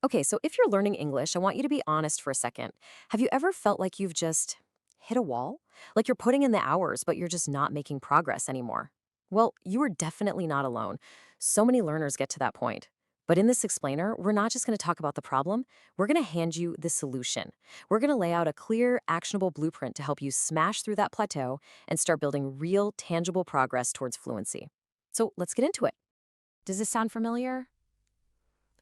Okay, so if you're learning English, I want you to be honest for a second. Have you ever felt like you've just hit a wall? Like you're putting in the hours, but you're just not making progress anymore? Well, you are definitely not alone. So many learners get to that point. But in this explainer, we're not just going to talk about the problem, we're going to hand you the solution. We're going to lay out a clear, actionable blueprint to help you smash through that plateau and start building real, tangible progress towards fluency. So let's get into it. Does this sound familiar?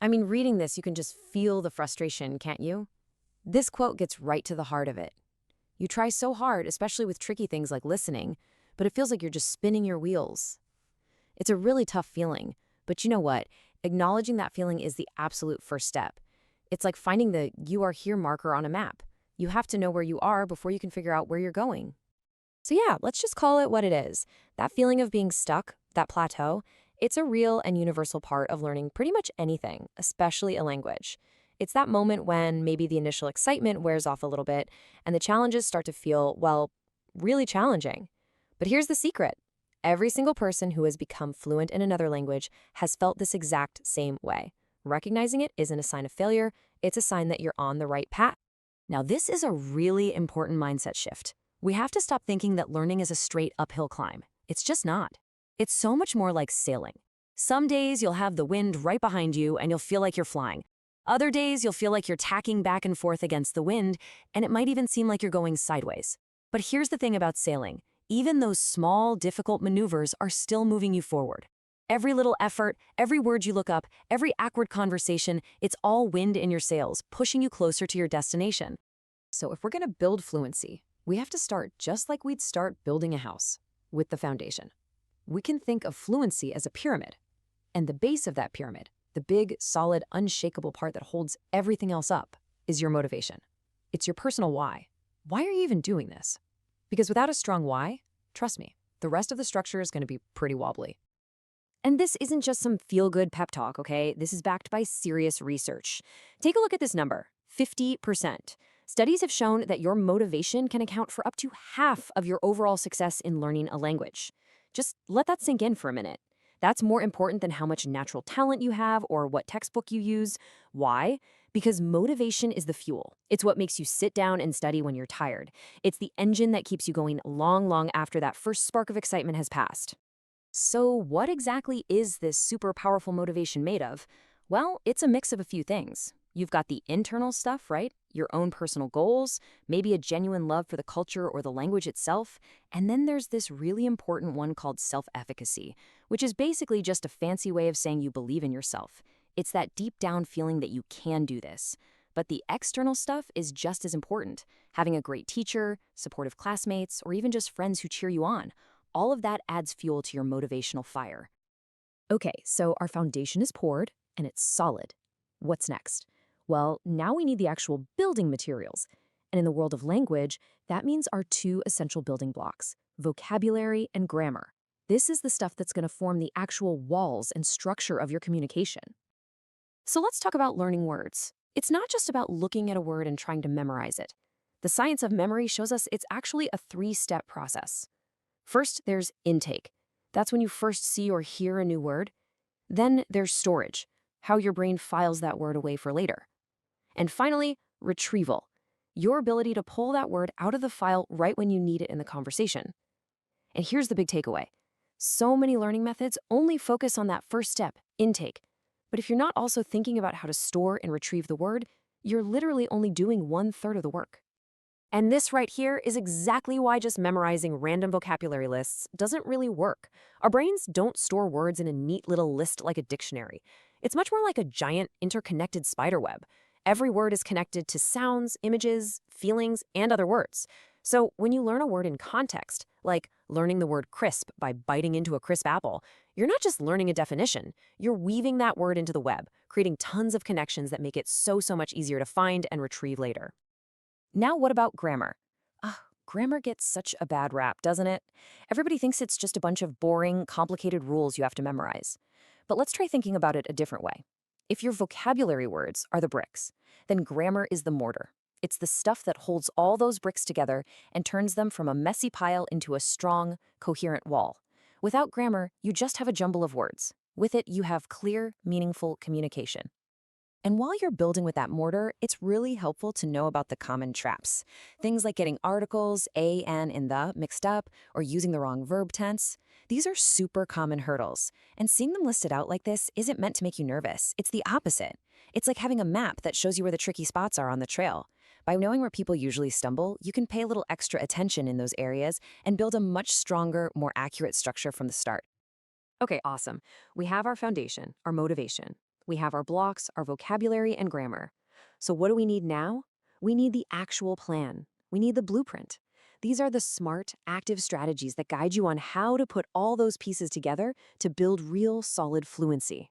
I mean, reading this, you can just feel the frustration, can't you? This quote gets right to the heart of it. You try so hard, especially with tricky things like listening, but it feels like you're just spinning your wheels. It's a really tough feeling, but you know what? Acknowledging that feeling is the absolute first step. It's like finding the "you are here" marker on a map. You have to know where you are before you can figure out where you're going. So yeah, let's just call it what it is. That feeling of being stuck, that plateau, it's a real and universal part of learning pretty much anything, especially a language. It's that moment when maybe the initial excitement wears off a little bit and the challenges start to feel, well, really challenging. But here's the secret. Every single person who has become fluent in another language has felt this exact same way. Recognizing it isn't a sign of failure, it's a sign that you're on the right path. Now, this is a really important mindset shift. We have to stop thinking that learning is a straight uphill climb. It's just not. It's so much more like sailing. Some days you'll have the wind right behind you and you'll feel like you're flying. Other days you'll feel like you're tacking back and forth against the wind, and it might even seem like you're going sideways. But here's the thing about sailing. Even those small, difficult maneuvers are still moving you forward. Every little effort, every word you look up, every awkward conversation, it's all wind in your sails, pushing you closer to your destination. So if we're going to build fluency, we have to start just like we'd start building a house, with the foundation. We can think of fluency as a pyramid, and the base of that pyramid, the big, solid, unshakable part that holds everything else up, is your motivation. It's your personal why. Why are you even doing this? Because without a strong why, trust me, the rest of the structure is going to be pretty wobbly. And this isn't just some feel-good pep talk, okay? This is backed by serious research. Take a look at this number, 50%. Studies have shown that your motivation can account for up to half of your overall success in learning a language. Just let that sink in for a minute. That's more important than how much natural talent you have or what textbook you use. Why? Because motivation is the fuel. It's what makes you sit down and study when you're tired. It's the engine that keeps you going long, long after that first spark of excitement has passed. So, what exactly is this super powerful motivation made of? Well, it's a mix of a few things. You've got the internal stuff, right? Your own personal goals, maybe a genuine love for the culture or the language itself. And then there's this really important one called self-efficacy, which is basically just a fancy way of saying you believe in yourself. It's that deep down feeling that you can do this. But the external stuff is just as important. Having a great teacher, supportive classmates, or even just friends who cheer you on. All of that adds fuel to your motivational fire. Okay, so our foundation is poured and it's solid. What's next? Well, now we need the actual building materials. And in the world of language, that means our two essential building blocks, vocabulary and grammar. This is the stuff that's going to form the actual walls and structure of your communication. So let's talk about learning words. It's not just about looking at a word and trying to memorize it. The science of memory shows us it's actually a three-step process. First, there's intake. That's when you first see or hear a new word. Then there's storage, how your brain files that word away for later. And finally, retrieval, your ability to pull that word out of the file right when you need it in the conversation. And here's the big takeaway. So many learning methods only focus on that first step, intake. But if you're not also thinking about how to store and retrieve the word, you're literally only doing 1/3 of the work. And this right here is exactly why just memorizing random vocabulary lists doesn't really work. Our brains don't store words in a neat little list like a dictionary. It's much more like a giant interconnected spider web. Every word is connected to sounds, images, feelings, and other words. So when you learn a word in context, like learning the word crisp by biting into a crisp apple, you're not just learning a definition, you're weaving that word into the web, creating tons of connections that make it so much easier to find and retrieve later. Now what about grammar? Grammar gets such a bad rap, doesn't it? Everybody thinks it's just a bunch of boring, complicated rules you have to memorize. But let's try thinking about it a different way. If your vocabulary words are the bricks, then grammar is the mortar. It's the stuff that holds all those bricks together and turns them from a messy pile into a strong, coherent wall. Without grammar, you just have a jumble of words. With it, you have clear, meaningful communication. And while you're building with that mortar, it's really helpful to know about the common traps. Things like getting articles, a, an, and the mixed up, or using the wrong verb tense. These are super common hurdles. And seeing them listed out like this isn't meant to make you nervous. It's the opposite. It's like having a map that shows you where the tricky spots are on the trail. By knowing where people usually stumble, you can pay a little extra attention in those areas and build a much stronger, more accurate structure from the start. Okay, awesome. We have our foundation, our motivation. We have our blocks, our vocabulary, and grammar. So what do we need now? We need the actual plan. We need the blueprint. These are the smart, active strategies that guide you on how to put all those pieces together to build real, solid fluency.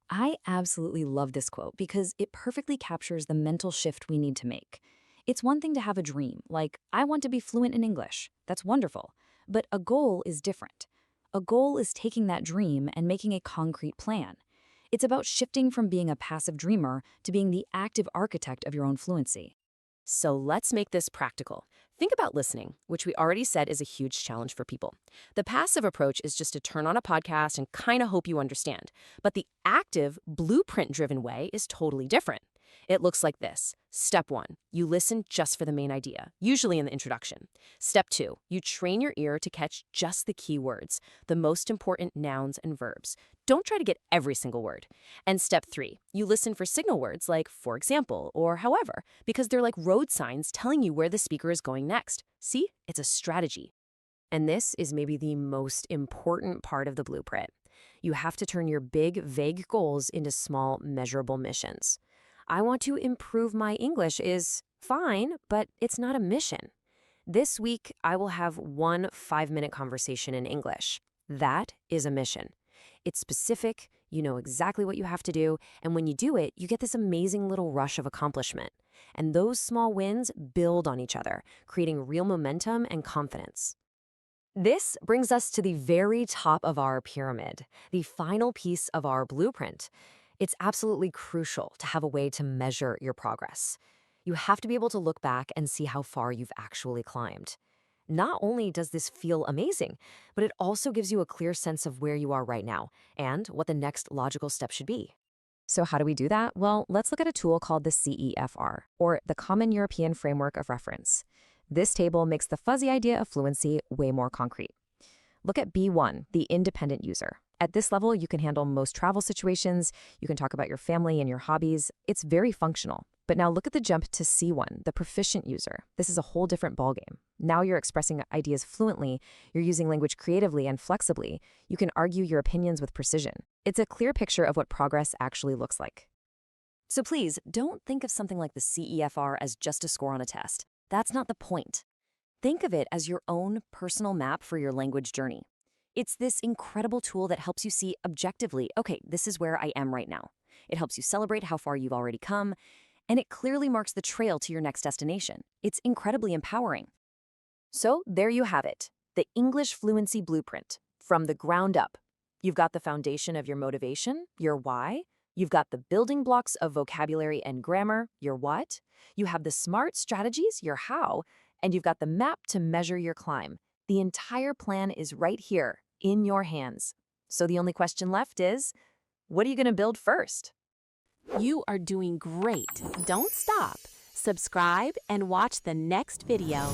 I absolutely love this quote because it perfectly captures the mental shift we need to make. It's one thing to have a dream, like, I want to be fluent in English. That's wonderful. But a goal is different. A goal is taking that dream and making a concrete plan. It's about shifting from being a passive dreamer to being the active architect of your own fluency. So let's make this practical. Think about listening, which we already said is a huge challenge for people. The passive approach is just to turn on a podcast and kind of hope you understand. But the active, blueprint-driven way is totally different. It looks like this. Step 1, you listen just for the main idea, usually in the introduction. Step 2, you train your ear to catch just the key words, the most important nouns and verbs. Don't try to get every single word. And step 3, you listen for signal words like for example or however, because they're like road signs telling you where the speaker is going next. See, it's a strategy. And this is maybe the most important part of the blueprint. You have to turn your big, vague goals into small, measurable missions. I want to improve my English is fine, but it's not a mission. This week, I will have one 5-minute conversation in English. That is a mission. It's specific, you know exactly what you have to do, and when you do it, you get this amazing little rush of accomplishment. And those small wins build on each other, creating real momentum and confidence. This brings us to the very top of our pyramid, the final piece of our blueprint. It's absolutely crucial to have a way to measure your progress. You have to be able to look back and see how far you've actually climbed. Not only does this feel amazing, but it also gives you a clear sense of where you are right now and what the next logical step should be. So how do we do that? Well, let's look at a tool called the CEFR, or the Common European Framework of Reference. This table makes the fuzzy idea of fluency way more concrete. Look at B1, the independent user. At this level, you can handle most travel situations, you can talk about your family and your hobbies. It's very functional. But now look at the jump to C1, the proficient user. This is a whole different ballgame. Now you're expressing ideas fluently, you're using language creatively and flexibly, you can argue your opinions with precision. It's a clear picture of what progress actually looks like. So please, don't think of something like the CEFR as just a score on a test. That's not the point. Think of it as your own personal map for your language journey. It's this incredible tool that helps you see objectively, okay, this is where I am right now. It helps you celebrate how far you've already come, and it clearly marks the trail to your next destination. It's incredibly empowering. So there you have it, the English Fluency Blueprint, from the ground up. You've got the foundation of your motivation, your why. You've got the building blocks of vocabulary and grammar, your what. You have the smart strategies, your how. And you've got the map to measure your climb. The entire plan is right here, in your hands. So the only question left is, what are you going to build first? You are doing great. Don't stop. Subscribe and watch the next video.